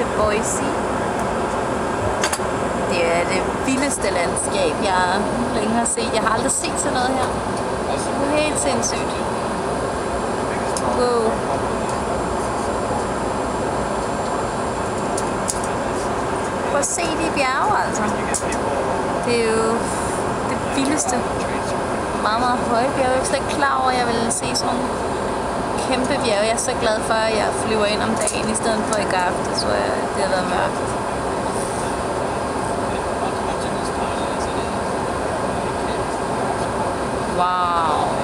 til Boise. Det er det vildeste landskab, jeg længe har set. Jeg har aldrig set sådan noget her. Det er helt sindssygt. Wow. Prøv at se de bjerge, altså. Det er jo det vildeste. Meget, meget høje bjerge. Jeg er slet ikke klar over, at jeg ville se sådan nogle kæmpe bjerge. Jeg er så glad for, at jeg flyver ind om dagen i stedet for i går aften, så det har været mørkt. Wow.